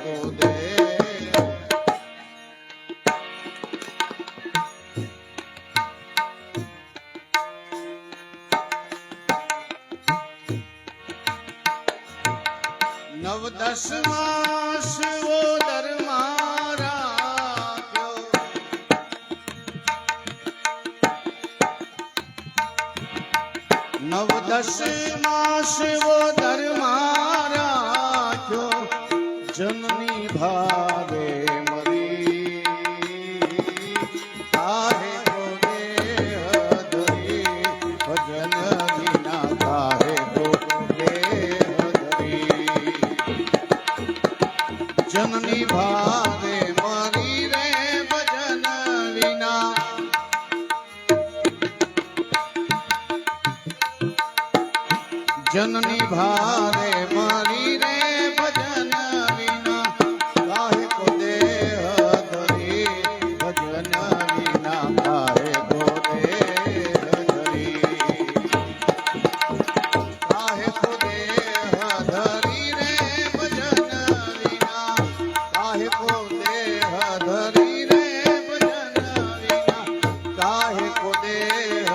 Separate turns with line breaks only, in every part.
ખોદે નવ દસ માસ વો દરમારા નવ દસ માસ વો દરમારા જનની ભાવે મરી કાહે બોલે હદરી ભજન વિના કાહે બોલે હદરી જનની ભાવે મરી રે ભજન વિના જનની ભાવે મરી રે ભજન વિના કાહે કો દેહ ધરી ભજન વિના કાહે કો દેહ ધરી કાહે કો દેહ ધરી રે ભજન વિના કાહે કો દેહ ધરી રે ભજન વિના કાહે કો દેહ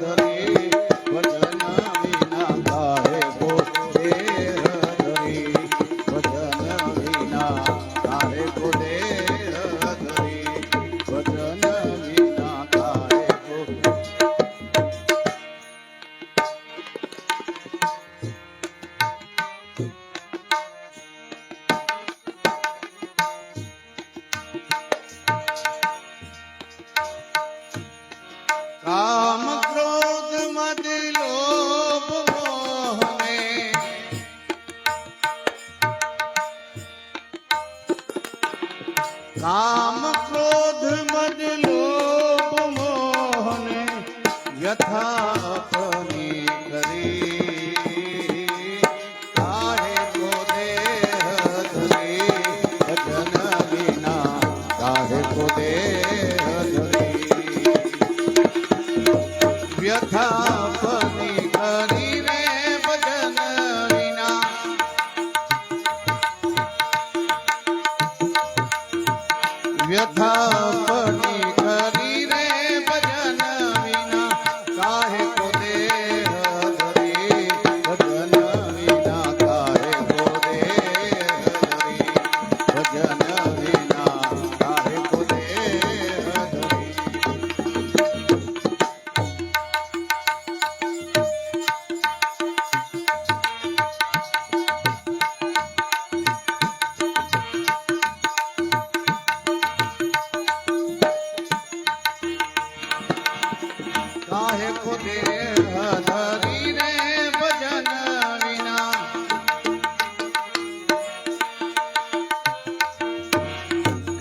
ધરી ભજન વિના કાહે કો દેહ ધરી ભજન વિના કાહે કો દેહ ધરી ભજન વિના કાહે કો કામ ક્રોધ મદ લોભ મોહને કામ ક્રોધ મદ લોભ મોહને વ્યથા અપની કરી કાહે કો દેહ ધરી ભજન વિના કાહે કો દેહ ધરી વ્યથા અપની કરી રે ભજન વિના વ્યથા અપની કરી રે ભજન વિના કાહે કો દેહ ધરી ભજન વિના કાહે કો દેહ ધરી ભજન વિના કાહે કો દેહ ધરી કાહે કો દેહ ધરી રે ભજન વિના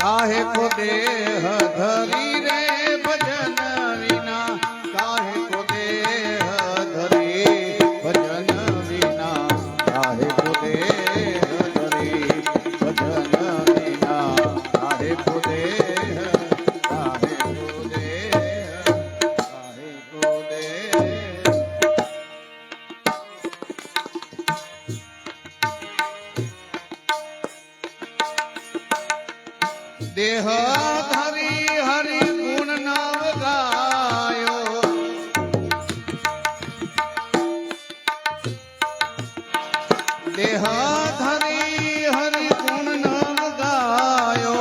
કાહે કો દેહ ધરી રે ભજન વિના કાહે કો દેહ ધરી ભજન વિના કાહે કો દેહ ધરી ભજન વિના કાહે કો દેહ કાહે કો દેહ કાહે કો દેહ દેહ ધરી હરિ ગુણ નામ ગાયો દેહ ધરી હરિ ગુણ નામ ગાયો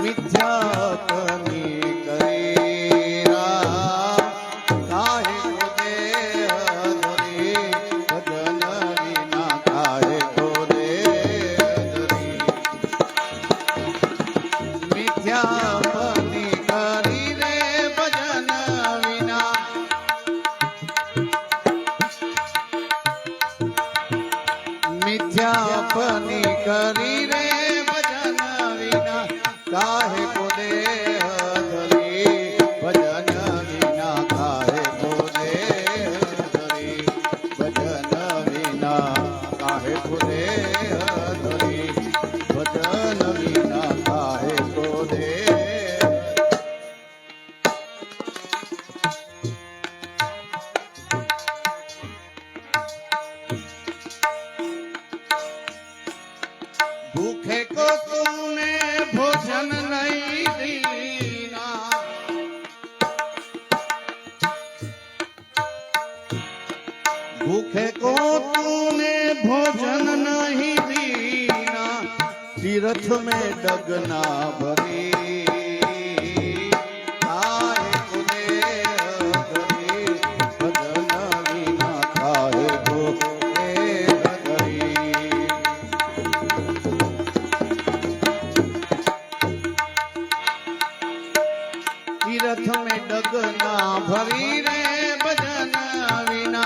મિથ્યાપની કરી કાહે કો દેહ ધરી ભજન વિના કાહે કો દેહ ધરી મિથ્યા भूखे को तुमने भोजन नहीं दीना, भूखे को तूने भोजन नहीं दीना, तीर्थ में डगना भरी तीर्थ में डगना भरी रे भजन विना,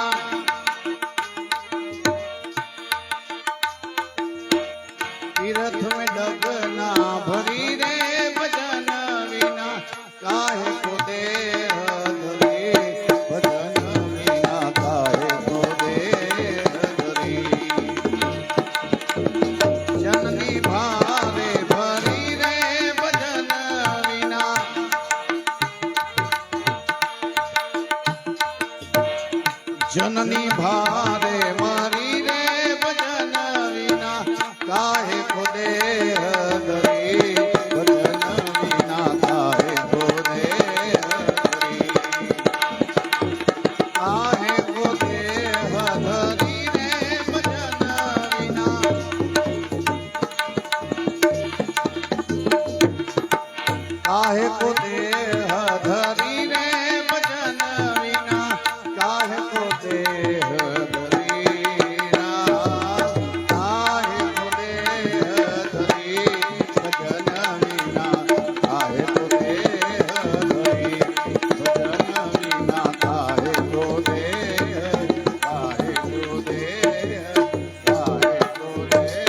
तीर्थ में डगना भरी रे भजन विना, काहे को देह धरी भजन विना, काहे को देह धरी जननी भारे भरी रे भजन विना, जननी भारे मारी रे भजन विना, काहे को देह धरी भजन विना, काहे को देह धरी, काहे को देह धरी रे भजन विना, काहे को देह धरी रे भजन विना, काहे को देह धरी राम, काहे को देह धरी भजन विना, काहे को देह धरी भजन विना, काहे को देह, काहे को देह, काहे को देह।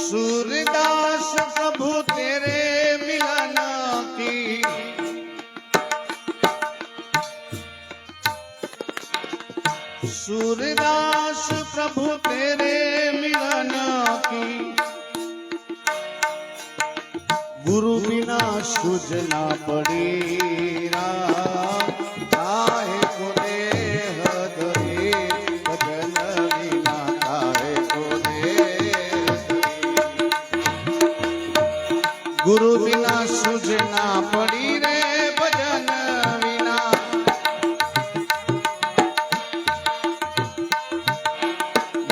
सूरदास प्रभु तेरे मिलन की, सूरदास प्रभु तेरे मिलन की, गुरु बिना सूझना पड़ी राम, काहे को देह धरी भजन विना, काहे को देह, गुरु बिना सूझना पड़ी रे भजन विना,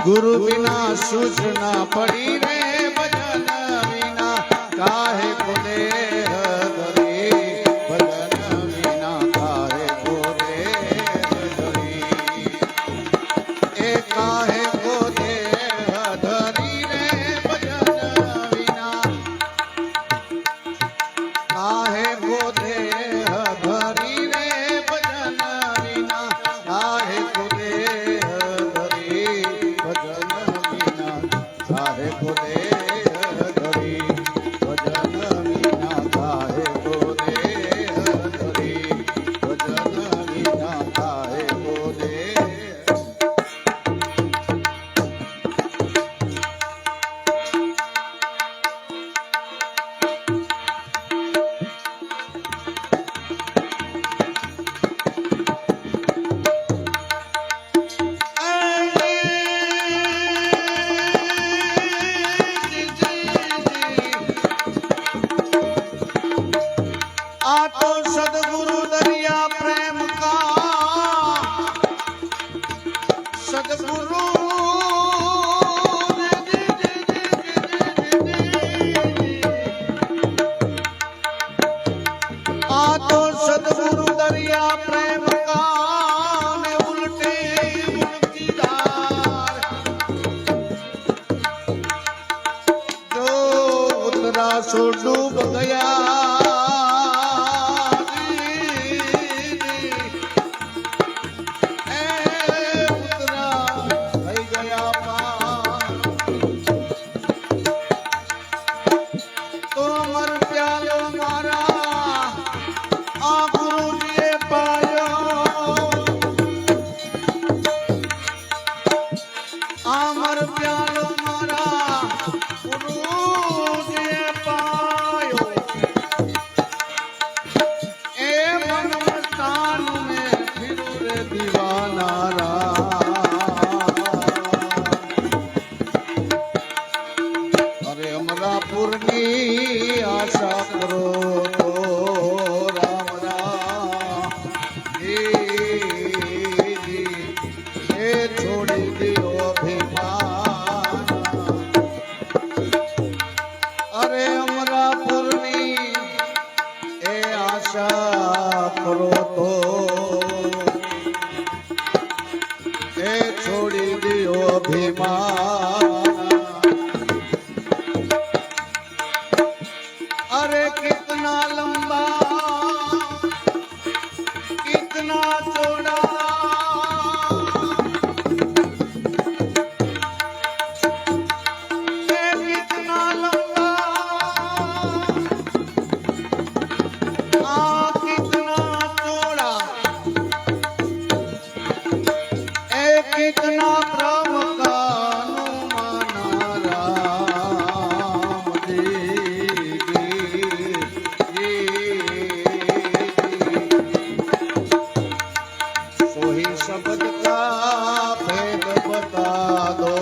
गुरु बिना सूझना पड़ी रे भजन विना, काहे को देह धरी भजन विना, काहे को देह धरी, ए काहे को देह धरी रे भजन विना, काहे को देह धरी रे भजन विना, काहे को देह धरी भजन विना, काहे को देह धरी भजन विना, काहे को देह धरी भजन विना, काहे को देह। आ तो सदगुरु दरिया प्रेम का, सदगुरु आ तो सदगुरु दरिया प्रेम का, में उल्टे उल्टी धार, जो उतरा सो डूब गया, तो मर प्यालो मारा आ गुरु जी पाया। આશા કરો તો એ છોડી દિયો અભિમાન अरे कितना लंबा कितना चौड़ा कितना लंबा कितना चौड़ा कितना ब्रह्म का शब्द का भेद बता दो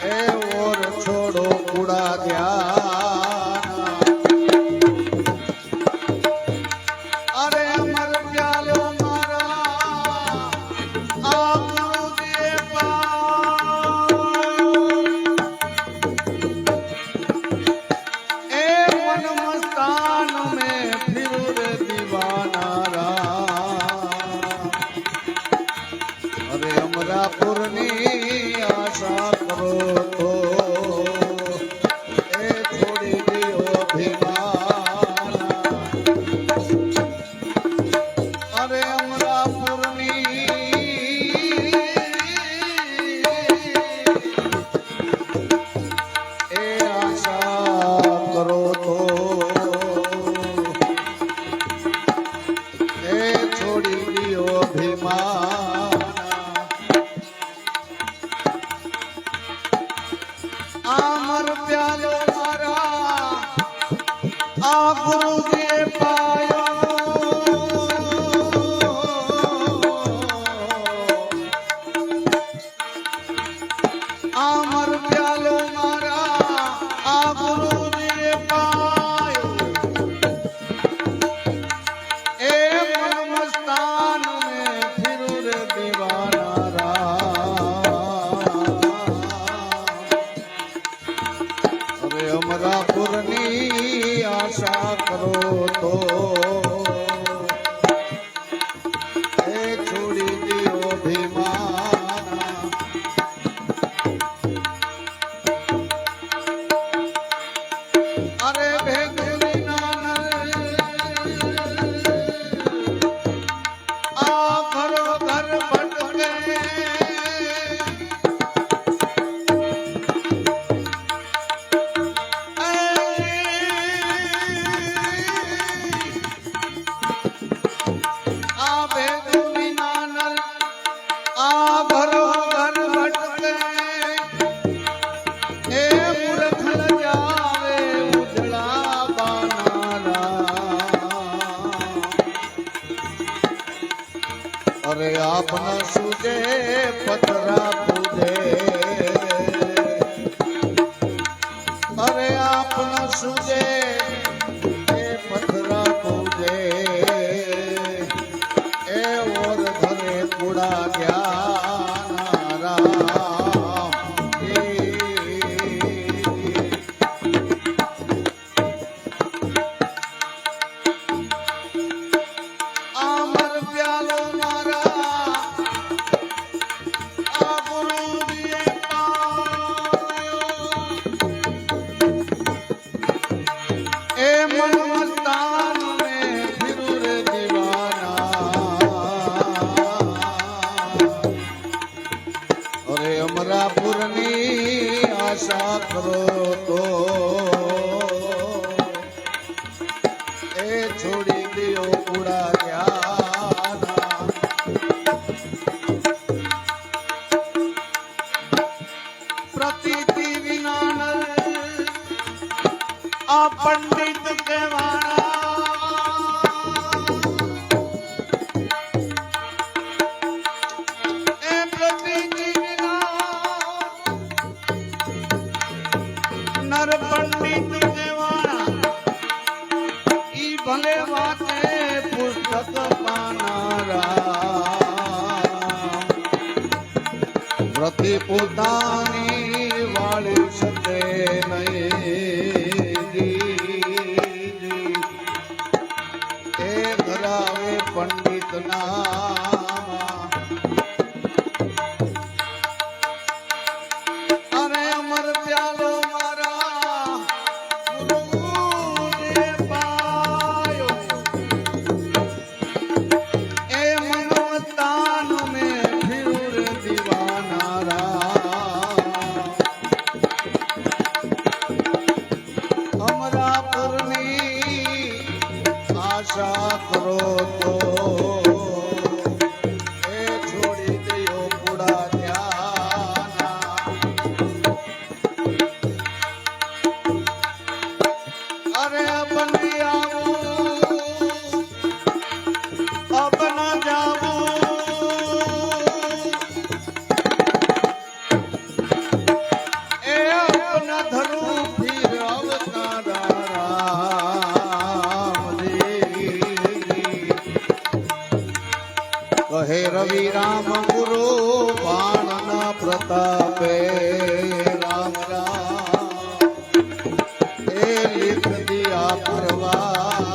ए और छोड़ो कूड़ा ध्यान अरे अमर प्यालो मारा आप दिए ए मन मस्तान में फिर दीवाना अमरापुरनी आशा करो तो ए छोड़ी दियो अभिमान अरे अमरापुरनी ए आशा करो तो ए छोड़ी दियो अभिमान आमर प्यालो मारा आ गुरु जी पायो आमर प्यालो मारा आ गुरु जी पायो ए मन मस्तान में फिर दीवाना अमरापुरनी आशा करो तो ए छोड़ी दियो अभिमान अरे भेगुरी नानल आ घरो घर भटके अरे आपना सूझे पतरा पूजे अरे आपना सूझे पतरा पूजे ए और घरे कूड़ा ज्ञान राम आमर प्यालो मारा मन मस्तान में फिर दीवाना अरे अमरापुरनी आशा करो तो ए छोड़ी दियो कूड़ा ज्ञान प्रतीति विनानल आ पंडित केवाड़ा ए प्रतीति विना नर पंडित केवाड़ा ई भले वाते पुस्तक पानारा प्रति પોતાની વાળી શકે નહીં વેદના અરે અમર પ્યાલો મારા ગુરુને પાયો એ મનોતાન મેં ફિર દીવાના રામ અમરાપુરની આશા કરો તો એ છોડી દયો પુડા ધ્યાના અરે બની આવું અબ ન જાવું એ અપના ધરું ફિર અવતારા કહે રવિ રામ ગુરુ બાણના પ્રતાપે રામ રામ એ લીખ દિયા પરવાના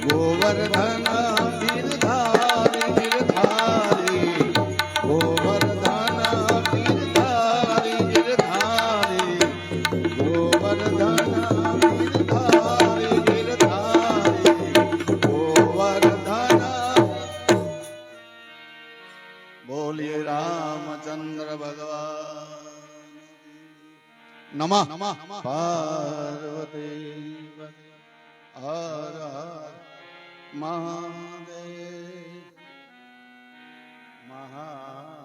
ગોવર્ધન ગિરધારી ગિરધારી ગોવર્ધન ગિરધારી ગિરધારી ગોવર્ધન ગિરધારી ગિરધારી ગોવર્ધન બોલીએ રામચંદ્ર ભગવાન નમઃ પાર્વતી હર હર મહાદેવ મહા